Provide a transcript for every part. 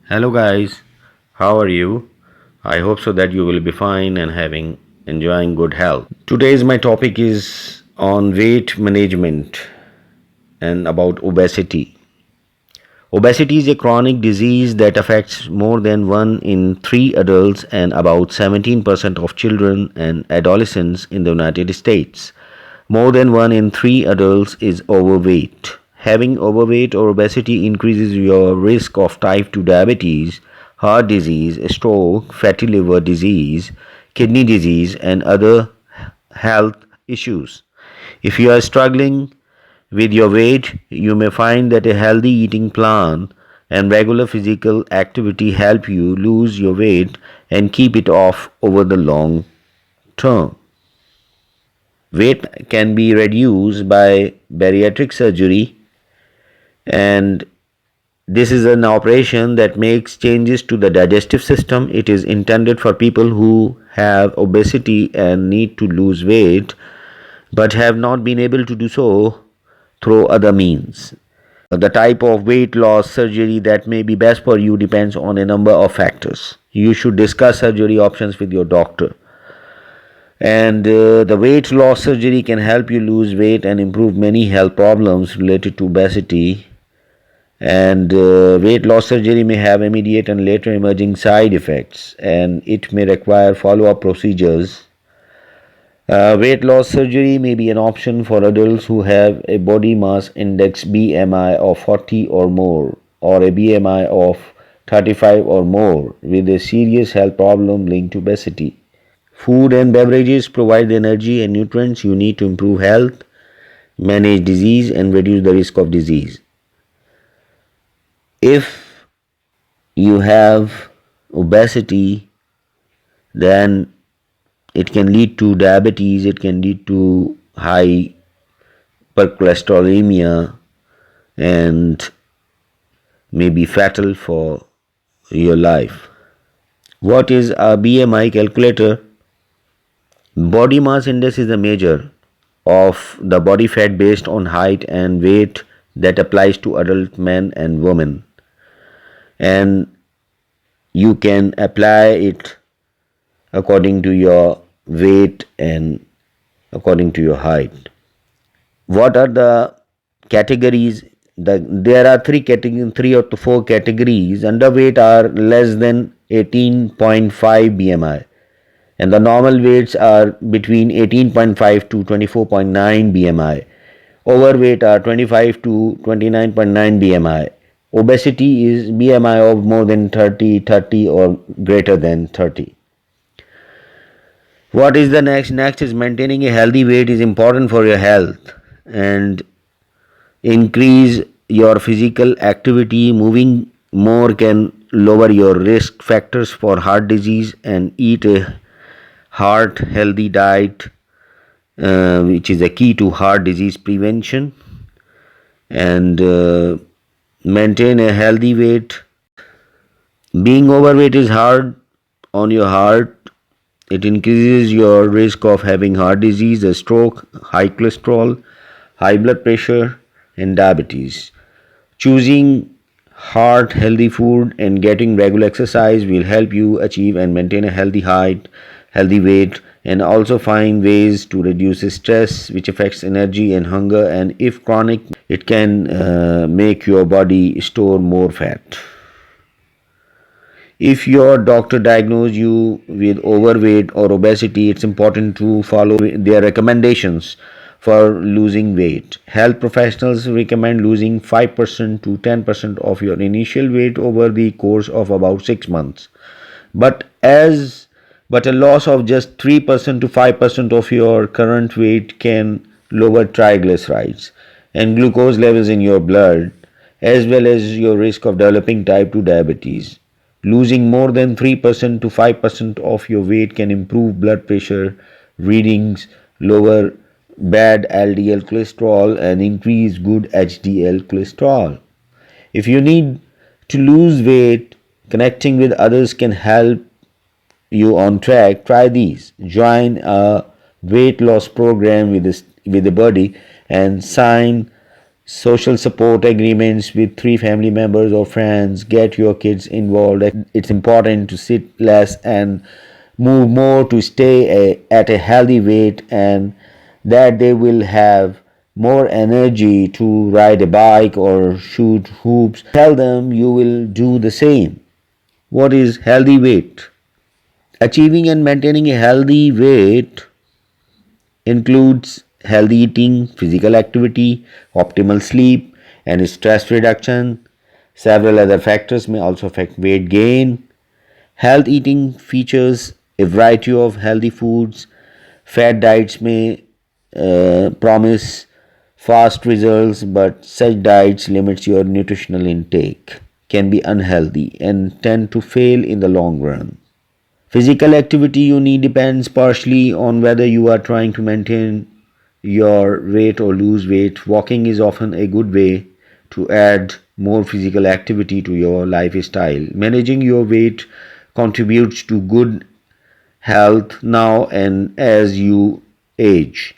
Hello guys, how are you? I hope so that you will be fine and enjoying good health. Today's my topic is on weight management and about obesity. Obesity is a chronic disease that affects more than 1 in 3 adults and about 17% of children and adolescents in the United States. More than 1 in 3 adults is overweight. Having overweight or obesity increases your risk of type 2 diabetes, heart disease, stroke, fatty liver disease, kidney disease, and other health issues. If you are struggling with your weight, you may find that a healthy eating plan and regular physical activity help you lose your weight and keep it off over the long term. Weight can be reduced by bariatric surgery, and this is an operation that makes changes to the digestive system. It is intended for people who have obesity and need to lose weight but have not been able to do so through other means. The type of weight loss surgery that may be best for you depends on a number of factors. You should discuss surgery options with your doctor. And the weight loss surgery can help you lose weight and improve many health problems related to obesity. And weight loss surgery may have immediate and later emerging side effects, and it may require follow-up procedures. Weight loss surgery may be an option for adults who have a body mass index BMI of 40 or more, or a BMI of 35 or more, with a serious health problem linked to obesity. Food and beverages provide the energy and nutrients you need to improve health, manage disease, and reduce the risk of disease. If you have obesity, then it can lead to diabetes, it can lead to hypercholesterolemia, and may be fatal for your life. What is a BMI calculator? Body mass index is a measure of the body fat based on height and weight that applies to adult men and women, and you can apply it according to your weight and according to your height. What are the categories? There are three or four categories. Underweight are less than 18.5 BMI, and the normal weights are between 18.5 to 24.9 BMI. Overweight are 25 to 29.9 BMI. Obesity is BMI of more than 30 or greater than 30. What is the next? Next is maintaining a healthy weight is important for your health, and increase your physical activity. Moving more can lower your risk factors for heart disease, and eat a heart healthy diet, which is a key to heart disease prevention, and maintain a healthy weight. Being overweight is hard on your heart. It increases your risk of having heart disease, a stroke, high cholesterol, high blood pressure, and diabetes. Choosing heart healthy food and getting regular exercise will help you achieve and maintain a healthy height, healthy weight, and also find ways to reduce stress, which affects energy and hunger. And if chronic, it can make your body store more fat. If your doctor diagnosed you with overweight or obesity, it's important to follow their recommendations for losing weight. Health professionals recommend losing 5% to 10% of your initial weight over the course of about 6 months. But a loss of just 3% to 5% of your current weight can lower triglycerides and glucose levels in your blood, as well as your risk of developing type 2 diabetes. Losing more than 3% to 5% of your weight can improve blood pressure readings, lower bad LDL cholesterol, and increase good HDL cholesterol. If you need to lose weight, connecting with others can help you on track. Try these. Join a weight loss program with a buddy and social support agreements with 3 family members or friends. Get your kids involved. It's important to sit less and move more to stay at a healthy weight, and that they will have more energy to ride a bike or shoot hoops. Tell them you will do the same. What is healthy weight? Achieving and maintaining a healthy weight includes healthy eating, physical activity, optimal sleep, and stress reduction. Several other factors may also affect weight gain. Health eating features a variety of healthy foods. Fat diets may promise fast results, but such diets limits your nutritional intake, can be unhealthy, and tend to fail in the long run. Physical activity you need depends partially on whether you are trying to maintain your weight or lose weight. Walking is often a good way to add more physical activity to your lifestyle. Managing your weight contributes to good health now and as you age.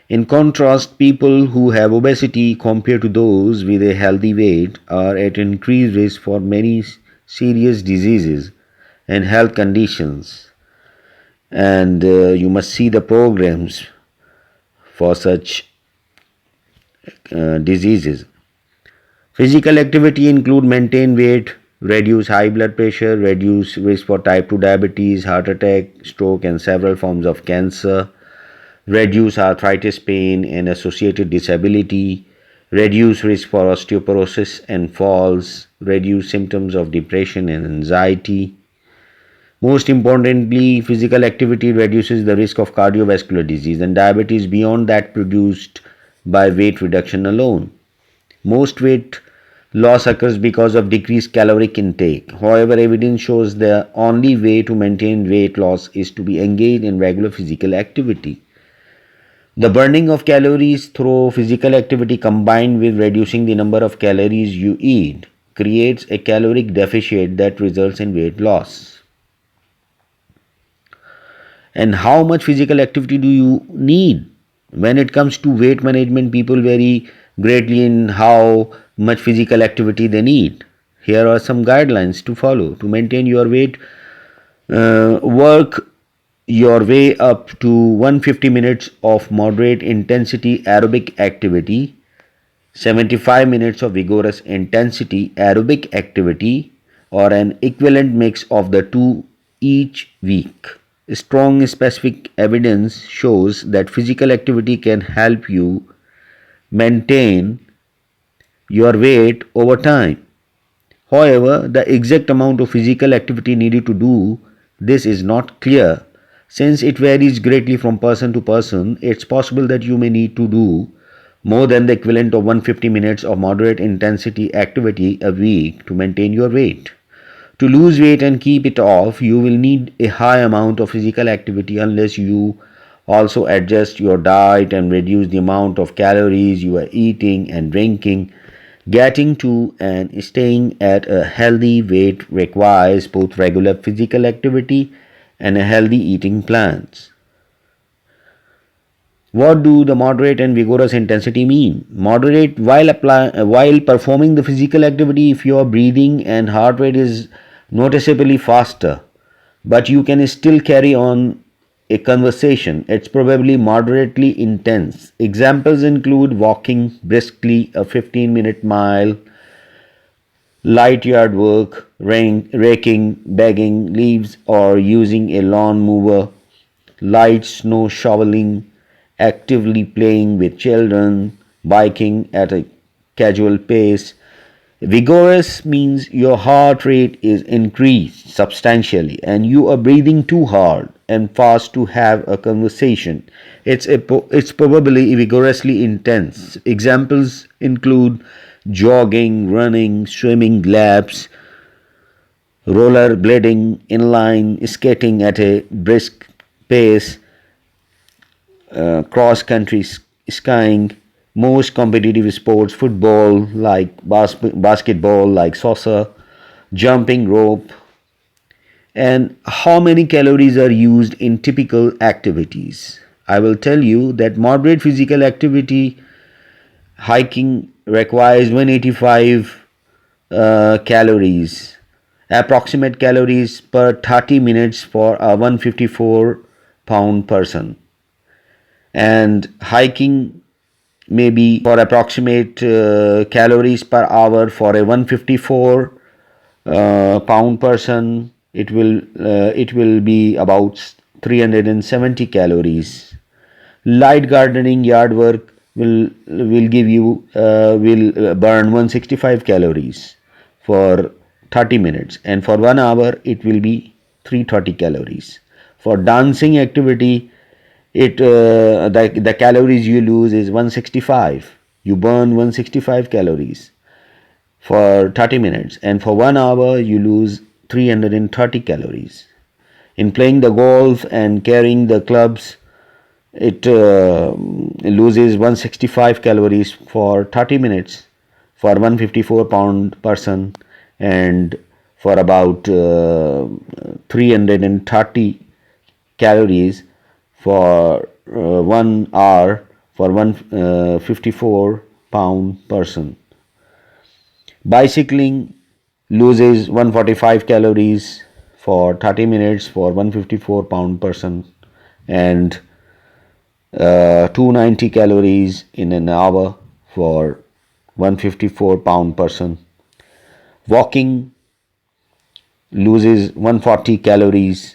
In contrast, people who have obesity compared to those with a healthy weight are at increased risk for many serious diseases and health conditions, and you must see the programs for such diseases. Physical activity include maintain weight, reduce high blood pressure, reduce risk for type 2 diabetes, heart attack, stroke, and several forms of cancer, reduce arthritis pain and associated disability, reduce risk for osteoporosis and falls, reduce symptoms of depression and anxiety. Most importantly, physical activity reduces the risk of cardiovascular disease and diabetes beyond that produced by weight reduction alone. Most weight loss occurs because of decreased caloric intake. However, evidence shows the only way to maintain weight loss is to be engaged in regular physical activity. The burning of calories through physical activity combined with reducing the number of calories you eat creates a caloric deficit that results in weight loss. And how much physical activity do you need? When it comes to weight management, people vary greatly in how much physical activity they need. Here are some guidelines to follow to maintain your weight. Work your way up to 150 minutes of moderate intensity aerobic activity, 75 minutes of vigorous intensity aerobic activity, or an equivalent mix of the two each week. Strong specific evidence shows that physical activity can help you maintain your weight over time. However, the exact amount of physical activity needed to do this is not clear. Since it varies greatly from person to person, it's possible that you may need to do more than the equivalent of 150 minutes of moderate intensity activity a week to maintain your weight. To lose weight and keep it off, you will need a high amount of physical activity unless you also adjust your diet and reduce the amount of calories you are eating and drinking. Getting to and staying at a healthy weight requires both regular physical activity and a healthy eating plans. What do the moderate and vigorous intensity mean? Moderate while performing the physical activity if your breathing and heart rate is noticeably faster, but you can still carry on a conversation. It's probably moderately intense. Examples include walking briskly a 15-minute mile, light yard work, raking, bagging leaves, or using a lawn mower, light snow shoveling, actively playing with children, biking at a casual pace. Vigorous means your heart rate is increased substantially and you are breathing too hard and fast to have a conversation. It's probably vigorously intense. Examples include jogging, running, swimming laps, rollerblading, inline skating at a brisk pace, cross country skiing, most competitive sports, football like basketball like soccer, jumping rope, and how many calories are used in typical activities. I will tell you that moderate physical activity Hiking requires 185 calories, approximate calories per 30 minutes for a 154-pound person. And hiking may be for approximate calories per hour for a 154 pound person. It will be about 370 calories. Light gardening, yard work will give you will burn 165 calories for 30 minutes, and for 1 hour it will be 330 calories. For dancing activity, the calories you lose is 165. You burn 165 calories for 30 minutes, and for 1 hour you lose 330 calories. In playing the golf and carrying the clubs, it loses 165 calories for 30 minutes for 154-pound person, and for about 330 calories for 1 hour for 154-pound person. Bicycling loses 145 calories for 30 minutes for 154-pound person, and 290 calories in an hour for 154-pound person. Walking loses 140 calories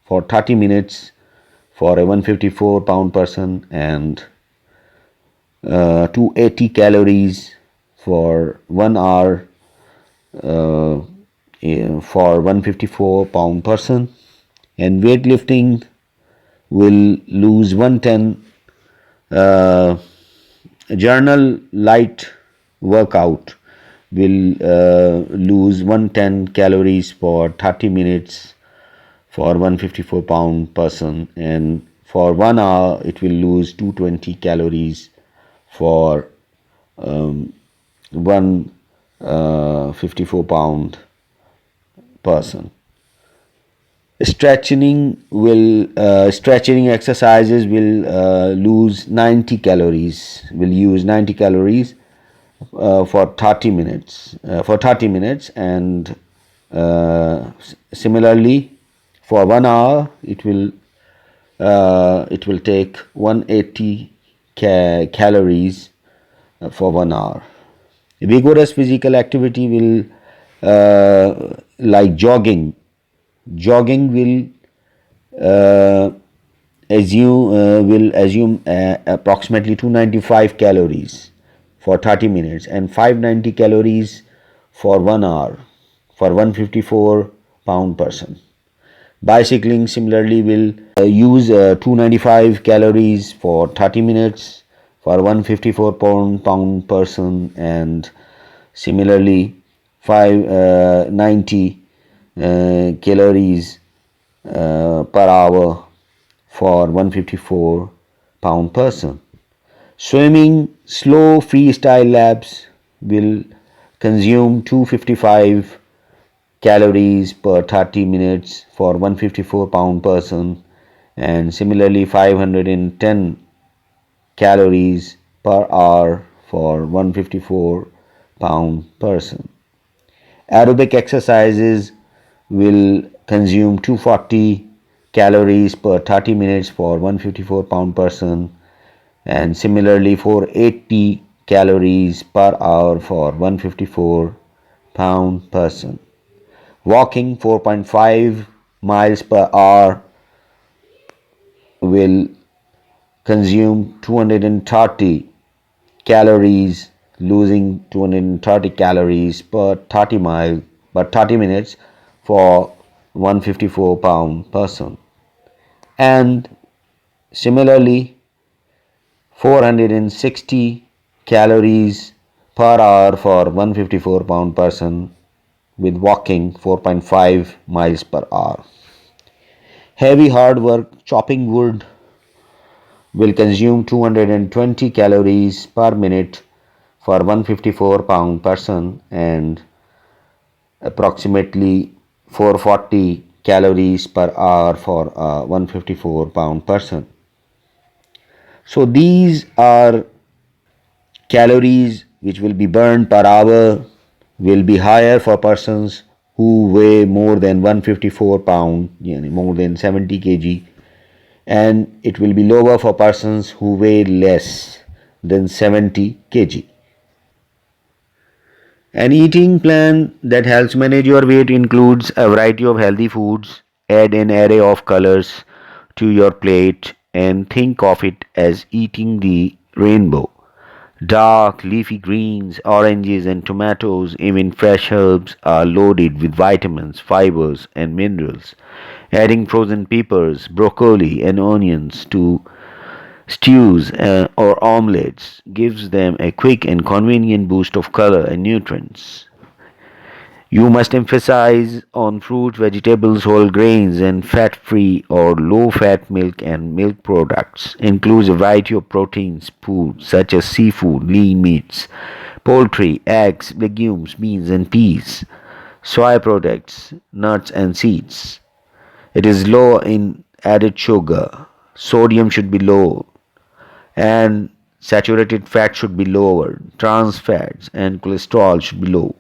for 30 minutes for a 154-pound person, and 280 calories for 1 hour for 154-pound person. And weightlifting will lose 110. Journal light workout will lose 110 calories for 30 minutes for 154-pound person, and for 1 hour it will lose 220 calories for 154-pound person. Stretching exercises will lose 90 calories. Will use 90 calories for 30 minutes. And similarly, for 1 hour, it will take 180 calories for 1 hour. Vigorous physical activity will like jogging. Jogging will assume approximately 295 calories for 30 minutes and 590 calories for 1 hour for 154-pound person. Bicycling similarly will use 295 calories for 30 minutes for 154-pound person, and similarly 590 calories per hour for 154-pound person. Swimming slow freestyle laps will consume 255 calories per 30 minutes for 154-pound person, and similarly 510 calories per hour for 154-pound person. Aerobic exercises will consume 240 calories per 30 minutes for 154-pound person, and similarly 480 calories per hour for 154-pound person. Walking 4.5 miles per hour will consume 230 calories, losing 230 calories per 30 minutes for 154-pound person. And similarly 460 calories per hour for 154-pound person with walking 4.5 miles per hour. Heavy hard work, chopping wood, will consume 220 calories per minute for 154-pound person, and approximately 440 calories per hour for a 154-pound person. So these are Calories which will be burned per hour will be higher for persons who weigh more than 154 pound, more than 70 kg, and it will be lower for persons who weigh less than 70 kg. An eating plan that helps manage your weight includes a variety of healthy foods. Add an array of colors to your plate and think of it as eating the rainbow. Dark leafy greens, oranges, and tomatoes, even fresh herbs, are loaded with vitamins, fibers, and minerals. Adding frozen peppers, broccoli, and onions to stews or omelets gives them a quick and convenient boost of color and nutrients. You must emphasize on fruits, vegetables, whole grains, and fat-free or low-fat milk and milk products. Includes a variety of proteins, foods such as seafood, lean meats, poultry, eggs, legumes, beans, and peas, soy products, nuts, and seeds. It is low in added sugar. Sodium should be low, and saturated fat should be lower. Trans fats and cholesterol should be low.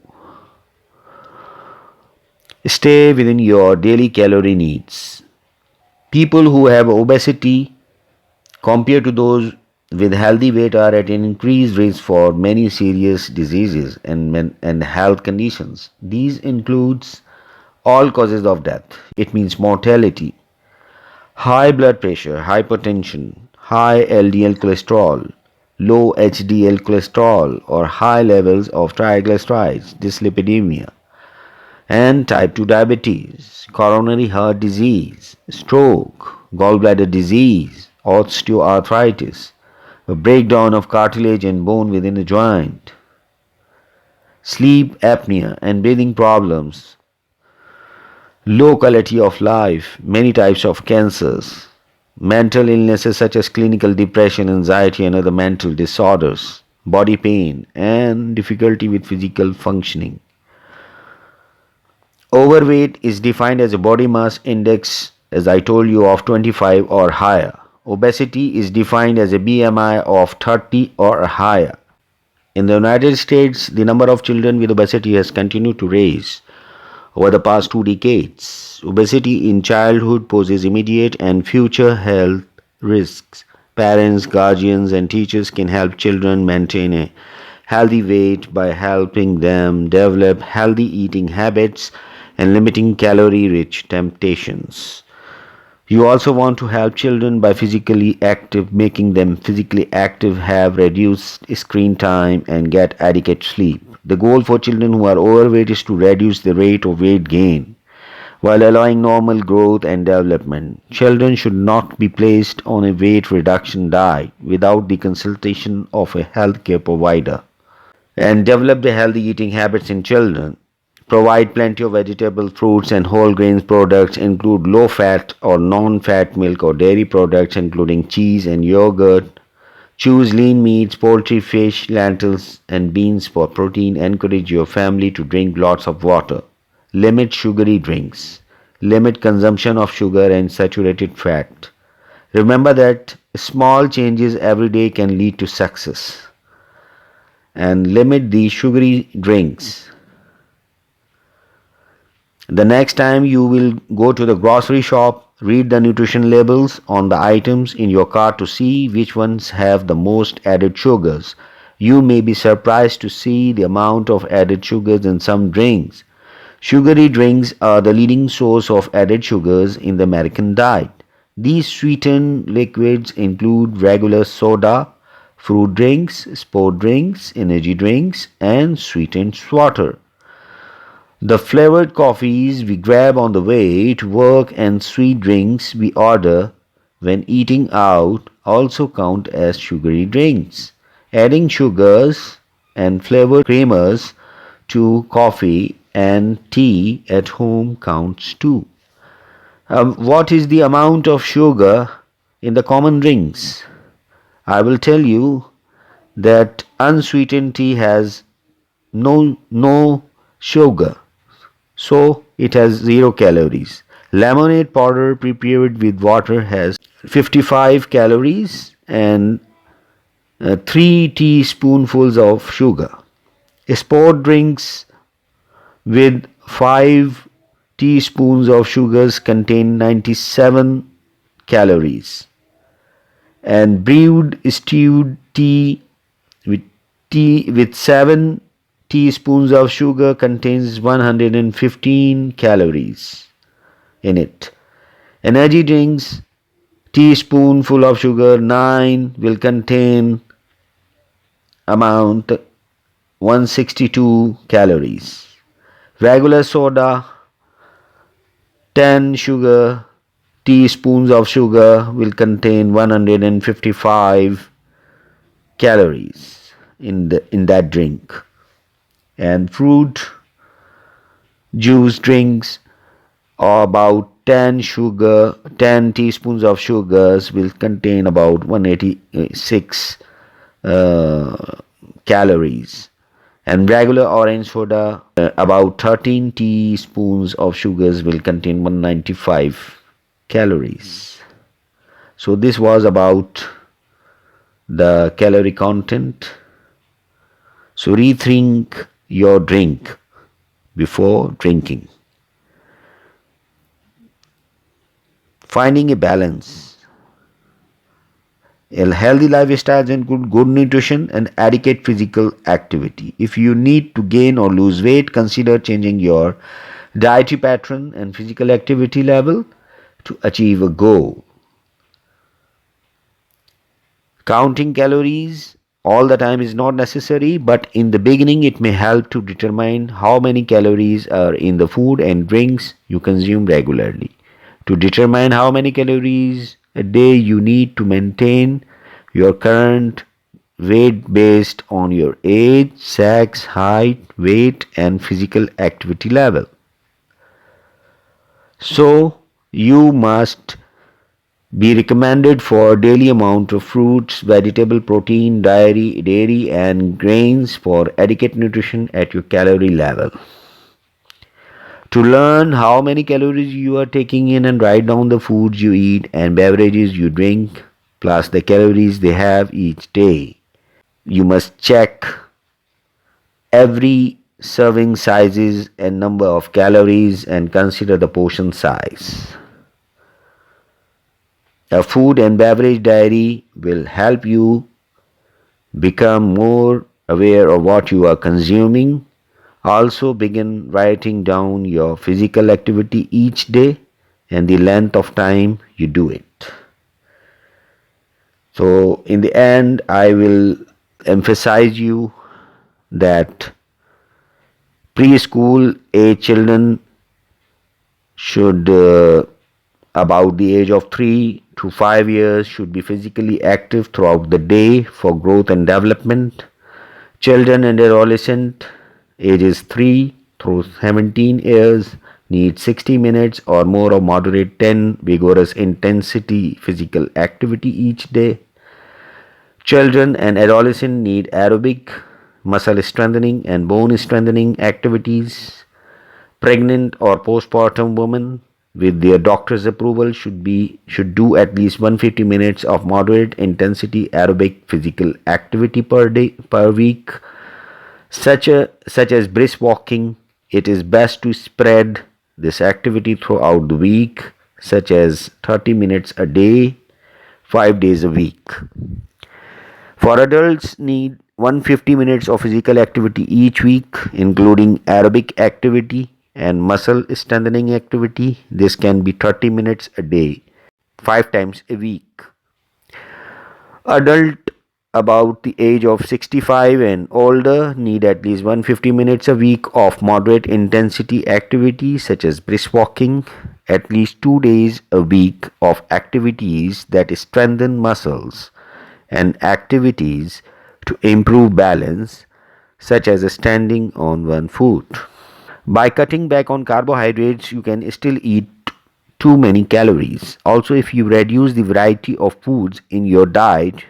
Stay within your daily calorie needs. People who have obesity compared to those with healthy weight are at an increased risk for many serious diseases and health conditions. These includes all causes of death. It means mortality, high blood pressure, hypertension, high LDL cholesterol, low HDL cholesterol, or high levels of triglycerides, dyslipidemia, and type 2 diabetes, coronary heart disease, stroke, gallbladder disease, osteoarthritis, a breakdown of cartilage and bone within the joint, sleep apnea and breathing problems, low quality of life, many types of cancers, mental illnesses such as clinical depression, anxiety, and other mental disorders, body pain, and difficulty with physical functioning. Overweight is defined as a body mass index, as I told you, of 25 or higher. Obesity is defined as a BMI of 30 or higher. In the United States, the number of children with obesity has continued to rise over the past 2 decades. Obesity in childhood poses immediate and future health risks. Parents, guardians, and teachers can help children maintain a healthy weight by helping them develop healthy eating habits and limiting calorie rich temptations. You also want to help children by making them physically active, have reduced screen time, and get adequate sleep. The goal for children who are overweight is to reduce the rate of weight gain while allowing normal growth and development. Children should not be placed on a weight reduction diet without the consultation of a healthcare provider. And develop the healthy eating habits in children. Provide plenty of vegetables, fruits, and whole grains products. Include low fat or non fat milk or dairy products, including cheese and yogurt. Choose lean meats, poultry, fish, lentils, and beans for protein. Encourage your family to drink lots of water. Limit sugary drinks. Limit consumption of sugar and saturated fat. Remember that small changes every day can lead to success. And limit the sugary drinks. The next time you will go to the grocery shop, read the nutrition labels on the items in your cart to see which ones have the most added sugars. You may be surprised to see the amount of added sugars in some drinks. Sugary drinks are the leading source of added sugars in the American diet. These sweetened liquids include regular soda, fruit drinks, sport drinks, energy drinks, and sweetened water. The flavored coffees we grab on the way to work and sweet drinks we order when eating out also count as sugary drinks. Adding sugars and flavored creamers to coffee and tea at home counts too. What is the amount of sugar in the common drinks? I will tell you that unsweetened tea has no sugar, so it has 0 calories. Lemonade powder prepared with water has 55 calories, and 3 teaspoonfuls of sugar. Sport drinks with 5 teaspoons of sugars contain 97 calories, and brewed stewed with tea with 7 teaspoons of sugar contains 115 calories in it. Energy drinks, teaspoonful of sugar 9 will contain amount 162 calories. Regular soda, 10 sugar teaspoons of sugar will contain 155 calories in that drink. And fruit juice drinks or about 10 teaspoons of sugars will contain about 186 calories, and regular orange soda about 13 teaspoons of sugars will contain 195 calories. So this was about the calorie content. So rethink your drink before drinking. Finding a balance. A healthy lifestyle includes good nutrition and adequate physical activity. If you need to gain or lose weight, consider changing your dietary pattern and physical activity level to achieve a goal. Counting calories all the time is not necessary, but in the beginning it may help to determine how many calories are in the food and drinks you consume regularly. To determine how many calories a day you need to maintain your current weight based on your age, sex, height, weight, and physical activity level. So, you must be recommended for daily amount of fruits, vegetable, protein, dairy and grains for adequate nutrition at your calorie level. To learn how many calories you are taking in and write down the foods you eat and beverages you drink plus the calories they have each day. You must check every serving sizes and number of calories and consider the portion size. A food and beverage diary will help you become more aware of what you are consuming. Also begin writing down your physical activity each day and the length of time you do it. So in the end, I will emphasize you that preschool age children should about the age of 3 to 5 years should be physically active throughout the day for growth and development. Children and adolescents ages 3 through 17 years need 60 minutes or more of moderate 10 vigorous intensity physical activity each day. Children and adolescents need aerobic, muscle strengthening and bone strengthening activities. Pregnant or postpartum women with their doctor's approval should do at least 150 minutes of moderate intensity aerobic physical activity per week, such as brisk walking. It is best to spread this activity throughout the week, such as 30 minutes a day, 5 days a week. For adults, need 150 minutes of physical activity each week, including aerobic activity and muscle strengthening activity. This can be 30 minutes a day, 5 times a week. Adult about the age of 65 and older need at least 150 minutes a week of moderate intensity activity such as brisk walking, at least 2 days a week of activities that strengthen muscles, and activities to improve balance such as standing on one foot. By cutting back on carbohydrates, you can still eat too many calories. Also, if you reduce the variety of foods in your diet,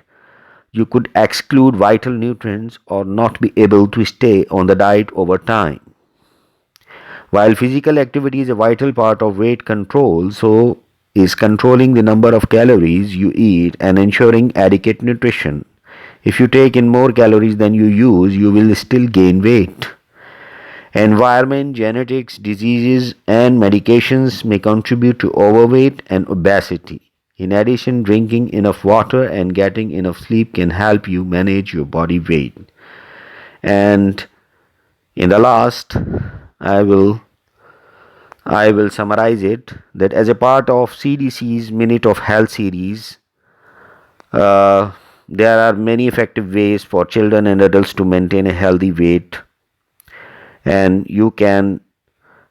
you could exclude vital nutrients or not be able to stay on the diet over time. While physical activity is a vital part of weight control, so is controlling the number of calories you eat and ensuring adequate nutrition. If you take in more calories than you use, you will still gain weight. Environment, genetics, diseases, and medications may contribute to overweight and obesity. In addition, drinking enough water and getting enough sleep can help you manage your body weight. And in the last, I will summarize it that as a part of CDC's Minute of Health series, uh, there are many effective ways for children and adults to maintain a healthy weight, and you can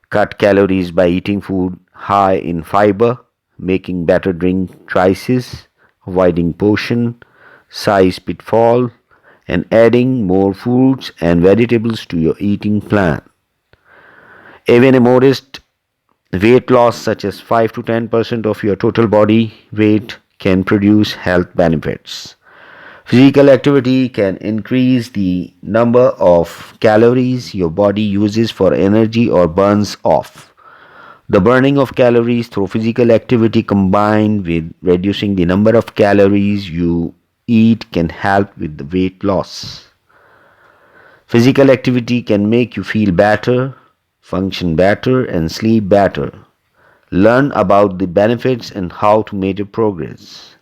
cut calories by eating food high in fiber, making better drink choices, avoiding portion size pitfall, and adding more fruits and vegetables to your eating plan. Even a modest weight loss such as 5 to 10% of your total body weight can produce health benefits. Physical activity can increase the number of calories your body uses for energy or burns off. The burning of calories through physical activity combined with reducing the number of calories you eat can help with the weight loss. Physical activity can make you feel better, function better, and sleep better. Learn about the benefits and how to measure progress.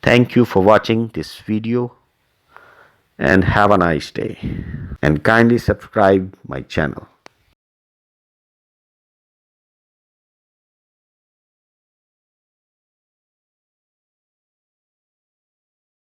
Thank you for watching this video and have a nice day. And kindly subscribe my channel.